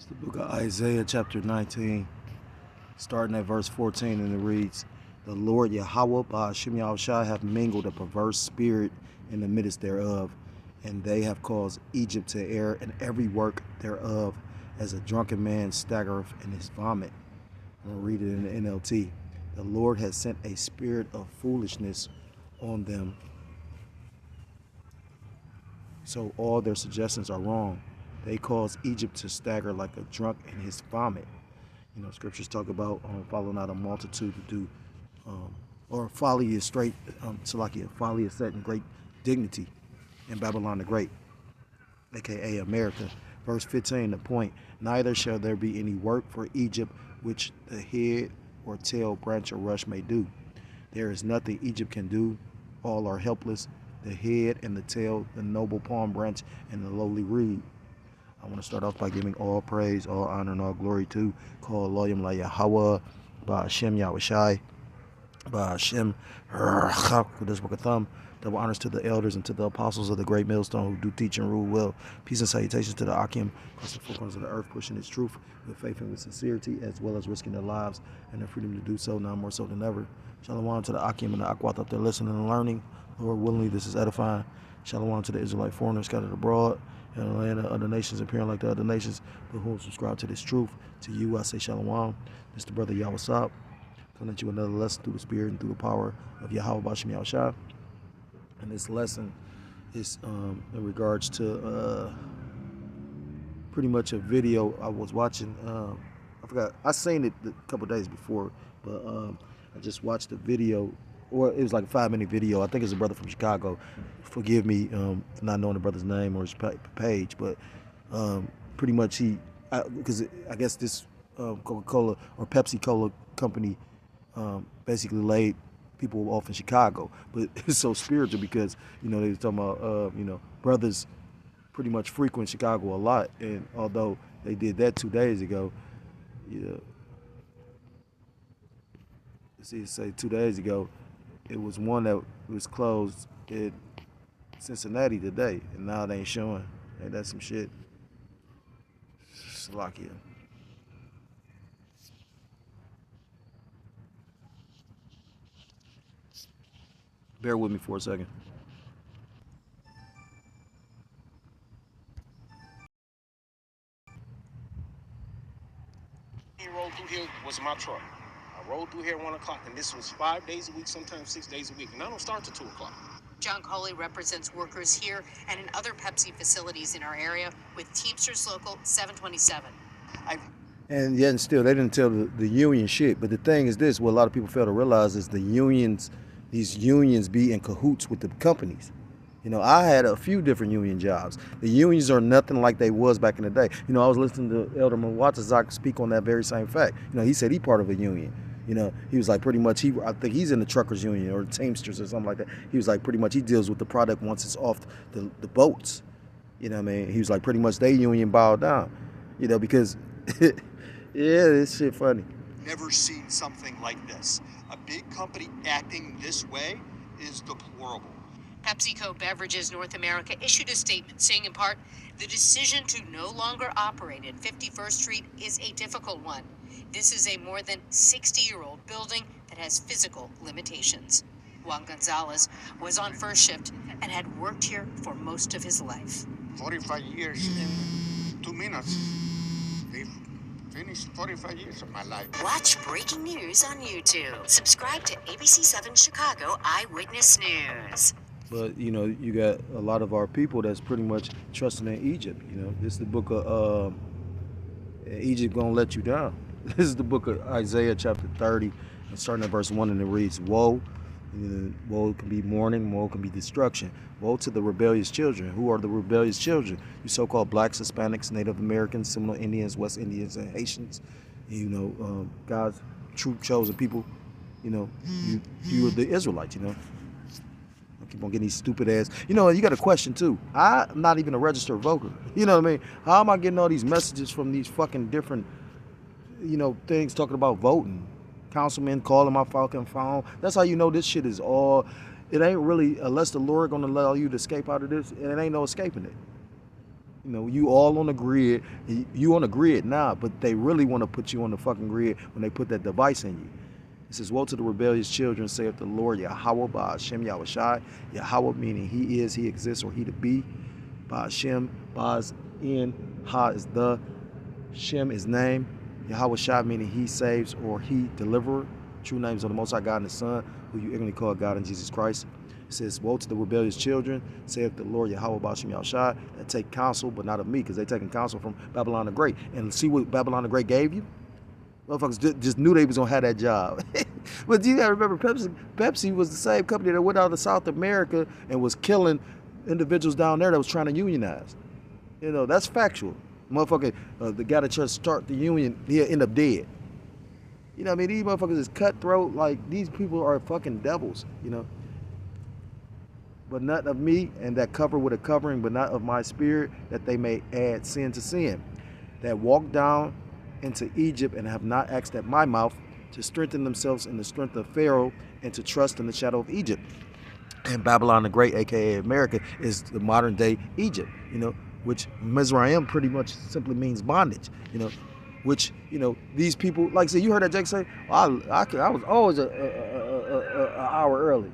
It's the book of Isaiah, chapter 19, starting at verse 14, and it reads, "The Lord Yahweh Ba'ashem Yahushai have mingled a perverse spirit in the midst thereof, and they have caused Egypt to err in every work thereof, as a drunken man staggereth in his vomit." I'm going to read it in the NLT. "The Lord has sent a spirit of foolishness on them, so all their suggestions are wrong. They cause Egypt to stagger like a drunk in his vomit." You know, scriptures talk about following out a multitude to do, or folly is straight, Salakia, folly is set in great dignity in Babylon the Great, aka America. Verse 15, the point, "Neither shall there be any work for Egypt which the head or tail, branch or rush may do. There is nothing Egypt can do. All are helpless, the head and the tail, the noble palm branch and the lowly reed." I want to start off by giving all praise, all honor, and all glory to Kol Elohim La Yahweh, Ba'ashem Yahushai, Ba'ashem Kodesh Bakatham. Double honors to the elders and to the apostles of the great millstone who do teach and rule well. Peace and salutations to the Akim, across the four corners of the earth, pushing its truth with faith and with sincerity, as well as risking their lives and their freedom to do so, now more so than ever. Shalom to the Akim and the Akwat up there listening and learning. Lord, willingly, this is edifying. Shalom to the Israelite foreigners scattered abroad in the land of other nations, appearing like the other nations, but who subscribe to this truth. To you, I say Shalom. This is the brother Yahweh Sab, coming at you another lesson through the Spirit and through the power of Yahweh Ba'ashem Yahushai. And this lesson is in regards to pretty much a video I was watching. I forgot, I seen it a couple days before, but I just watched the video, or it was like a 5-minute video. I think it's a brother from Chicago. Forgive me for not knowing the brother's name or his page, but pretty much because I guess this Coca-Cola or Pepsi-Cola company basically laid people off in Chicago. But it's so spiritual because, you know, they were talking about, you know, brothers pretty much frequent Chicago a lot. And although they did that 2 days ago, yeah, say 2 days ago, it was one that was closed in Cincinnati today, and now they ain't showing. Hey, that's some shit. Slovakia. Bear with me for a second. Rolled through here was my truck. I rolled through here at 1 o'clock, and this was 5 days a week, sometimes 6 days a week, and I don't start till 2 o'clock. John Coley represents workers here and in other Pepsi facilities in our area with Teamsters Local 727. And yet and still, they didn't tell the union shit. But the thing is this, what a lot of people fail to realize is these unions be in cahoots with the companies. You know, I had a few different union jobs. The unions are nothing like they was back in the day. You know, I was listening to Elder Mwatazak speak on that very same fact. You know, he said he part of a union. You know, he was like pretty much, I think he's in the truckers union or Teamsters or something like that. He was like pretty much he deals with the product once it's off the boats. You know what I mean? He was like pretty much they union bowed down. You know, because, yeah, this shit funny. Never seen something like this. A big company acting this way is deplorable. PepsiCo Beverages North America issued a statement saying in part, the decision to no longer operate at 51st Street is a difficult one. This is a more than 60-year-old building that has physical limitations. Juan Gonzalez was on first shift and had worked here for most of his life. 45 years in 2 minutes. They've finished 45 years of my life. Watch breaking news on YouTube. Subscribe to ABC7 Chicago Eyewitness News. But, you know, you got a lot of our people that's pretty much trusting in Egypt. You know, this is the book of Egypt gonna let you down. This is the book of Isaiah chapter 30, and starting at verse 1, and it reads, "Woe, woe can be mourning, woe can be destruction. Woe to the rebellious children." Who are the rebellious children? You so-called blacks, Hispanics, Native Americans, Seminole Indians, West Indians, and Haitians. You know, God's true chosen people. You know, you are the Israelites, you know. Keep on getting these stupid ass. You know, you got a question too. I'm not even a registered voter. You know what I mean? How am I getting all these messages from these fucking different, you know, things talking about voting? Councilmen calling my fucking phone. That's how you know this shit is all. It ain't really, unless the Lord gonna allow you to escape out of this, and it ain't no escaping it. You know, you all on the grid. You on the grid now, but they really want to put you on the fucking grid when they put that device in you. It says, woe to the rebellious children, saith the Lord, Yahweh, Ba'ashem Yahushai. Yahweh meaning he is, he exists, or he to be. Ba'ashem, Ba'az in, Ha is the, Shem is name. Yahushai meaning he saves or he deliverer. True names of the Most High God and the Son, who you ignorantly call God and Jesus Christ. It says, woe to the rebellious children, saith the Lord Yahweh Ba'ashem Yahushai, that take counsel, but not of me, because they taking counsel from Babylon the Great. And see what Babylon the Great gave you? Motherfuckers just knew they was gonna have that job. But you gotta remember, Pepsi was the same company that went out to South America and was killing individuals down there that was trying to unionize. You know, that's factual. Motherfucker, the guy that tried to start the union, he'll end up dead. You know what I mean? These motherfuckers is cutthroat. Like, these people are fucking devils, you know? But not of me, and that cover with a covering, but not of my spirit, that they may add sin to sin. That walk down into Egypt and have not asked at my mouth to strengthen themselves in the strength of Pharaoh and to trust in the shadow of Egypt. And Babylon the Great, aka America, is the modern day Egypt, you know, which Mizraim pretty much simply means bondage, you know, which, you know, these people, like I said, you heard that Jake say, I was always an hour early.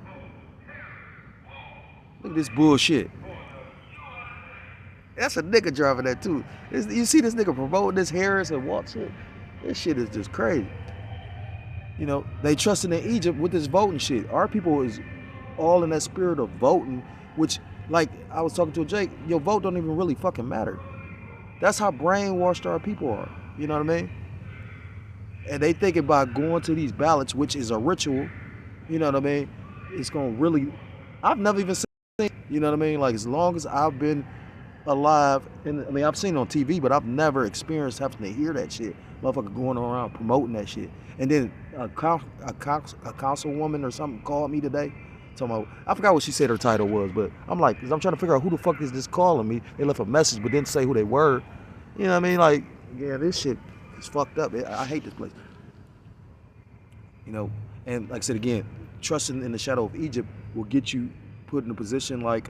Look at this bullshit. That's a nigga driving that too. You see this nigga promoting this Harris and Walt shit? This shit is just crazy. You know, they trusting in Egypt with this voting shit. Our people is all in that spirit of voting, which, like I was talking to Jake, your vote don't even really fucking matter. That's how brainwashed our people are. You know what I mean? And they think about going to these ballots, which is a ritual. You know what I mean? It's gonna really, I've never even seen, you know what I mean? Like, as long as I've been alive, and I mean, I've seen it on TV, but I've never experienced having to hear that shit. Motherfucker going around promoting that shit. And then a councilwoman or something called me today. Talking about, I forgot what she said her title was, but I'm like, because I'm trying to figure out who the fuck is this calling me. They left a message, but didn't say who they were. You know what I mean? Like, yeah, this shit is fucked up. I hate this place. You know, and like I said again, trusting in the shadow of Egypt will get you put in a position like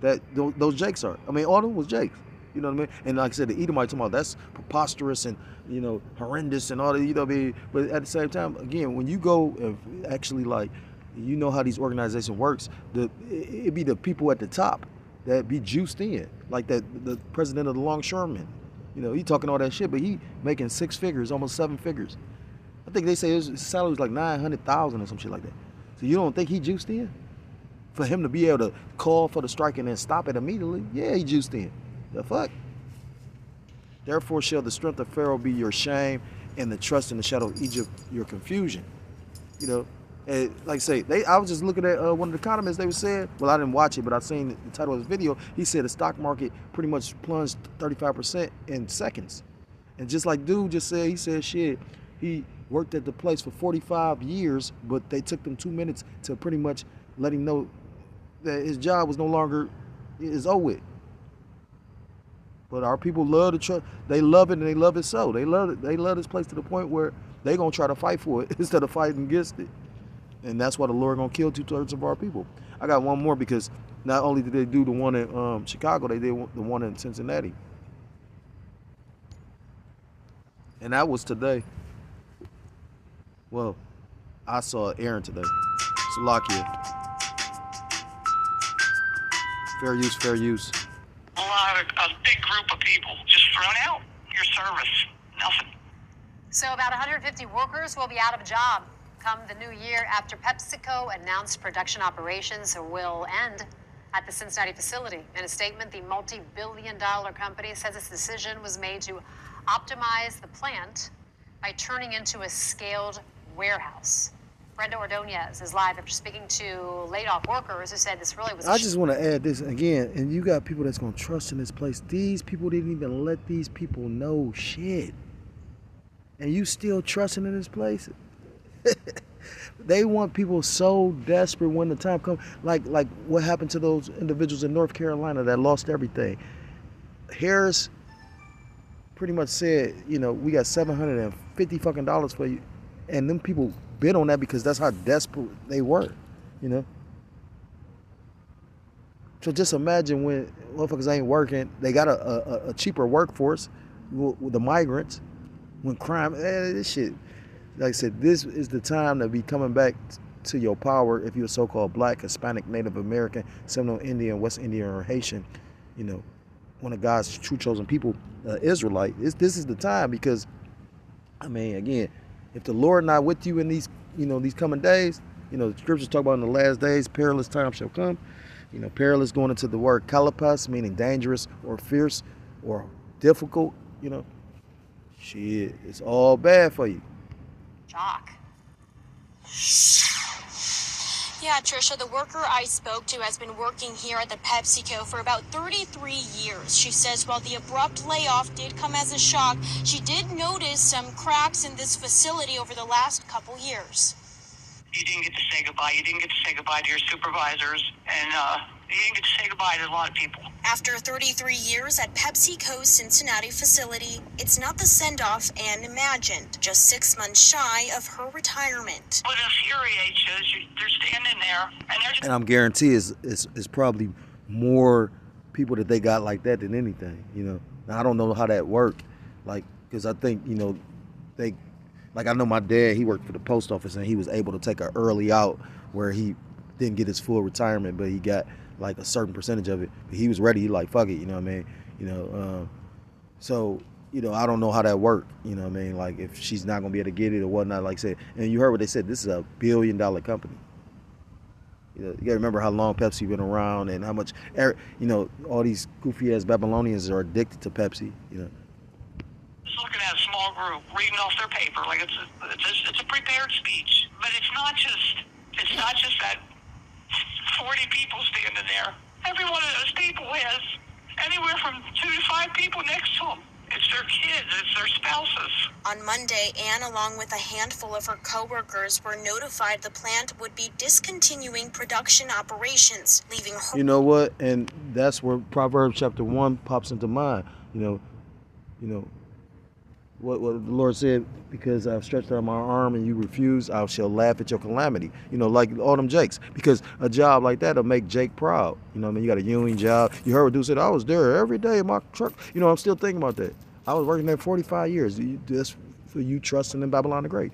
that those Jakes are. I mean, all of them was Jakes. You know what I mean? And like I said, the Edomite talking about that's preposterous and, you know, horrendous and all that, you know what I mean? But at the same time, again, when you go and actually, like, you know how these organizations works, it be the people at the top that be juiced in. Like the president of the Longshoremen. You know, he talking all that shit, but he making 6 figures, almost 7 figures. I think they say his salary was like $900,000 or some shit like that. So you don't think he juiced in? For him to be able to call for the strike and then stop it immediately, yeah, he juiced in. The fuck? Therefore shall the strength of Pharaoh be your shame, and the trust in the shadow of Egypt your confusion. You know, and like I say, I was just looking at one of the economists. They were saying, well, I didn't watch it, but I seen the title of his video. He said the stock market pretty much plunged 35% in seconds. And just like dude just said, he said shit, he worked at the place for 45 years, but they took them 2 minutes to pretty much let him know that his job was no longer, is over with. But our people love the trust. They love it, and they love it so. They love it. They love this place to the point where they gonna try to fight for it instead of fighting against it. And that's why the Lord gonna kill 2/3 of our people. I got one more, because not only did they do the one in Chicago, they did the one in Cincinnati. And that was today. Well, I saw Aaron today. Salakia. Fair use, fair use. A big group of people just thrown out your service. Nothing. So about 150 workers will be out of a job come the new year after PepsiCo announced production operations will end at the Cincinnati facility. In a statement, the multi-billion-dollar company says its decision was made to optimize the plant by turning into a scaled warehouse. Brenda Ordonez is live after speaking to laid-off workers who said this really was... I just want to add this again, and you got people that's going to trust in this place. These people didn't even let these people know shit. And you still trusting in this place? They want people so desperate when the time comes. Like what happened to those individuals in North Carolina that lost everything. Harris pretty much said, you know, we got $750 fucking dollars for you. And them people bid on that because that's how desperate they were, you know. So just imagine when motherfuckers ain't working, they got a cheaper workforce with the migrants. When crime, this shit, like I said, this is the time to be coming back to your power if you're so-called black, Hispanic, Native American, Seminole Indian, West Indian, or Haitian, you know, one of God's true chosen people, Israelite. This is the time because, I mean, again, if the Lord not with you in these, you know, these coming days, you know, the scriptures talk about in the last days, perilous times shall come. You know, perilous going into the word kalapos, meaning dangerous or fierce or difficult, you know. Shit, it's all bad for you. Shock. Yeah, Trisha, the worker I spoke to has been working here at the PepsiCo for about 33 years. She says while the abrupt layoff did come as a shock, she did notice some cracks in this facility over the last couple years. You didn't get to say goodbye. You didn't get to say goodbye to your supervisors, and you didn't get to say goodbye to a lot of people. After 33 years at PepsiCo's Cincinnati facility, it's not the send-off Anne imagined, just 6 months shy of her retirement. What infuriates you is they're standing there, and they're just... And I'm guarantee it's probably more people that they got like that than anything, you know. Now, I don't know how that worked, like, because I think, you know, they... Like, I know my dad, he worked for the post office, and he was able to take an early out where he didn't get his full retirement, but he got, like, a certain percentage of it. But he was ready. He like, fuck it, you know what I mean? You know, so, you know, I don't know how that worked, you know what I mean? Like, if she's not going to be able to get it or whatnot, like I said. And you heard what they said. This is a $1 billion company. You know, you got to remember how long Pepsi been around and how much, you know, all these goofy-ass Babylonians are addicted to Pepsi, you know. Just looking at a small group reading off their paper like it's a prepared speech, but it's not just that 40 people standing there. Every one of those people has anywhere from 2 to 5 people next to them. It's their kids, it's their spouses. On Monday, Anne, along with a handful of her coworkers, were notified the plant would be discontinuing production operations, leaving her... You know what? And that's where Proverbs chapter 1 pops into mind. You know, what the Lord said, because I've stretched out my arm and you refuse, I shall laugh at your calamity. You know, like all them Jakes. Because a job like that will make Jake proud. You know what I mean? You got a union job. You heard what dude said, I was there every day in my truck. You know, I'm still thinking about that. I was working there 45 years. That's for you trusting in Babylon the Great.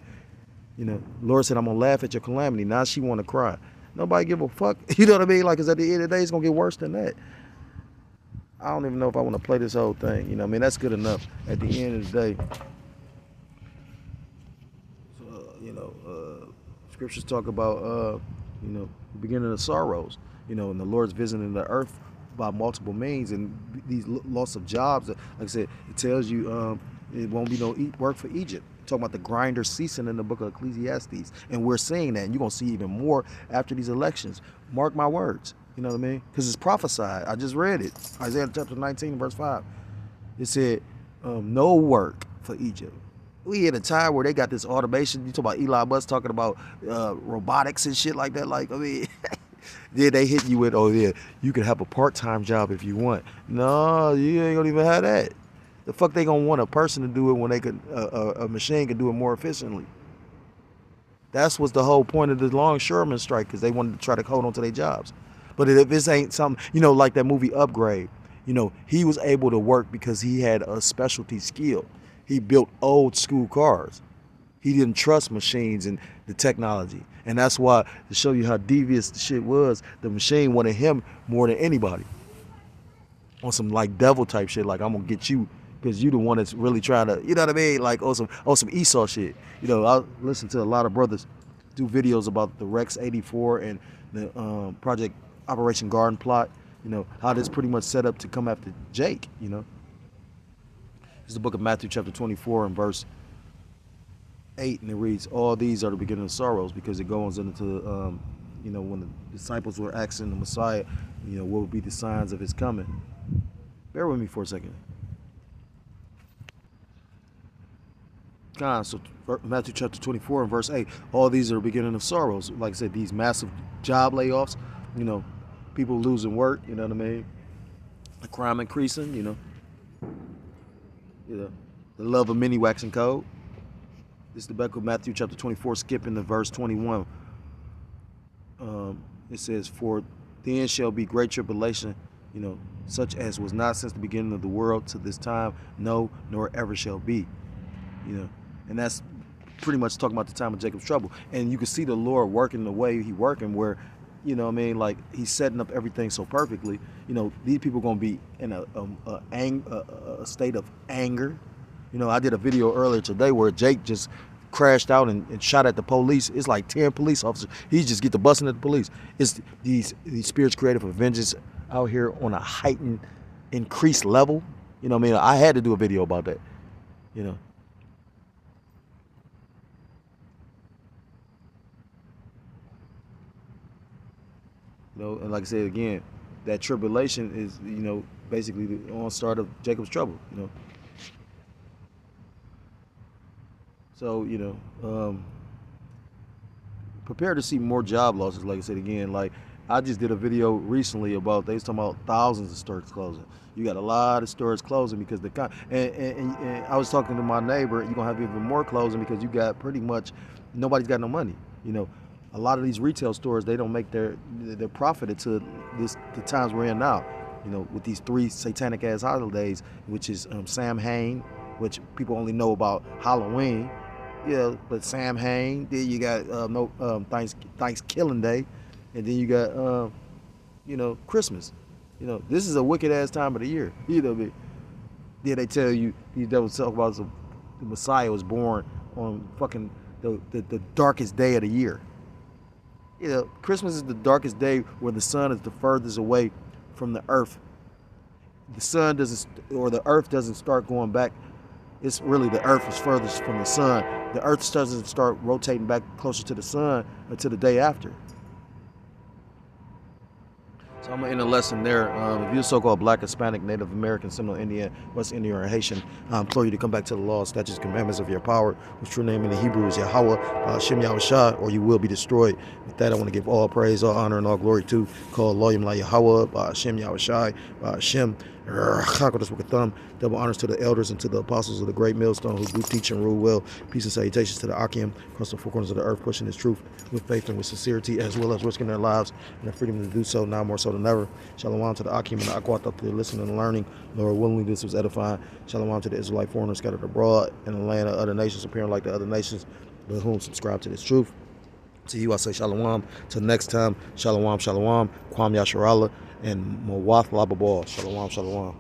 You know, Lord said, I'm going to laugh at your calamity. Now she want to cry. Nobody give a fuck. You know what I mean? Like, because at the end of the day, it's going to get worse than that. I don't even know if I want to play this whole thing. You know what I mean? That's good enough at the end of the day. Scriptures talk about, you know, the beginning of sorrows. You know, and the Lord's visiting the earth by multiple means. And these loss of jobs, like I said, it tells you it won't be no work for Egypt. Talking about the grinder ceasing in the book of Ecclesiastes. And we're seeing that. And you're going to see even more after these elections. Mark my words. You know what I mean? Because it's prophesied. I just read it. Isaiah chapter 19, verse 5. It said, no work for Egypt. We in a time where they got this automation. You talk about Elon Musk talking about robotics and shit like that. Like, I mean, then they hit you with, oh yeah, you can have a part-time job if you want. No, you ain't gonna even have that. The fuck they gonna want a person to do it when they could, a machine can do it more efficiently? That's what's the whole point of the longshoreman strike, because they wanted to try to hold on to their jobs. But if this ain't something, you know, like that movie Upgrade, you know, he was able to work because he had a specialty skill. He built old school cars. He didn't trust machines and the technology. And that's why, to show you how devious the shit was, the machine wanted him more than anybody. On some like devil type shit, like I'm gonna get you because you the one that's really trying to, you know what I mean? Like on some Esau shit. You know, I listen to a lot of brothers do videos about the Rex 84 and the Project Operation Garden Plot, you know, how this pretty much set up to come after Jake, you know. It's the book of Matthew chapter 24 and verse 8, and it reads, all these are the beginning of sorrows, because it goes into, you know, when the disciples were asking the Messiah, you know, what would be the signs of his coming. Bear with me for a second. So Matthew chapter 24 and verse 8, all these are the beginning of sorrows. Like I said, these massive job layoffs, you know, people losing work, you know what I mean? The crime increasing, you know, the love of many waxing cold. This is the book of Matthew chapter 24, skipping to verse 21. It says, for then shall be great tribulation, you know, such as was not since the beginning of the world to this time, no, nor ever shall be. You know, and that's pretty much talking about the time of Jacob's trouble. And you can see the Lord working the way he working, where, you know what I mean, like he's setting up everything so perfectly. You know, these people are going to be in a state of anger. You know, I did a video earlier today where Jake just crashed out and shot at the police. It's like 10 police officers. He just get to busting at the police. It's these spirits created for vengeance out here on a heightened, increased level. You know what I mean? I had to do a video about that, you know. You know, and like I said again, that tribulation is, you know, basically the onstart of Jacob's trouble, you know. So, you know, prepare to see more job losses, like I said again. Like, I just did a video recently about, they was talking about thousands of stores closing. You got a lot of stores closing because and I was talking to my neighbor, you're going to have even more closing because you got pretty much, nobody's got no money, you know. A lot of these retail stores, they don't make their profit until the times we're in now. You know, with these 3 satanic ass holidays, which is Samhain, which people only know about Halloween. Yeah, but Samhain. Then you got Thanksgiving Day, and then you got you know, Christmas. You know, this is a wicked ass time of the year. You know, then they tell you these devils talk about the Messiah was born on fucking the darkest day of the year. You know, Christmas is the darkest day where the sun is the furthest away from the earth. The sun doesn't, or the earth doesn't start going back. It's really the earth is furthest from the sun. The earth doesn't start rotating back closer to the sun until the day after. So I'm going to end the lesson there. If you're so-called Black, Hispanic, Native American, Seminole Indian, West Indian, or Haitian, I implore you to come back to the law, statutes, commandments of your power, whose true name in the Hebrew is Yahweh, Hashem Yahushua, or you will be destroyed. With that, I want to give all praise, all honor, and all glory to call Loyim La Yahweh, Hashem Yahushua, Hashem. Double honors to the elders and to the apostles of the great millstone who do teach and rule well. Peace and salutations to the Akim across the 4 corners of the earth, pushing his truth with faith and with sincerity, as well as risking their lives and their freedom to do so now more so than ever. Shalom to the Akim and the Akwata to listening and learning. Lord, willingly this was edifying. Shalom to the Israelite foreigners scattered abroad in the land of other nations, appearing like the other nations, but whom subscribe to this truth. To you I say shalom. Till next time, shalom, shalom, Kwam Yasharallah, and Mawath Lababal. Shalom, shalom.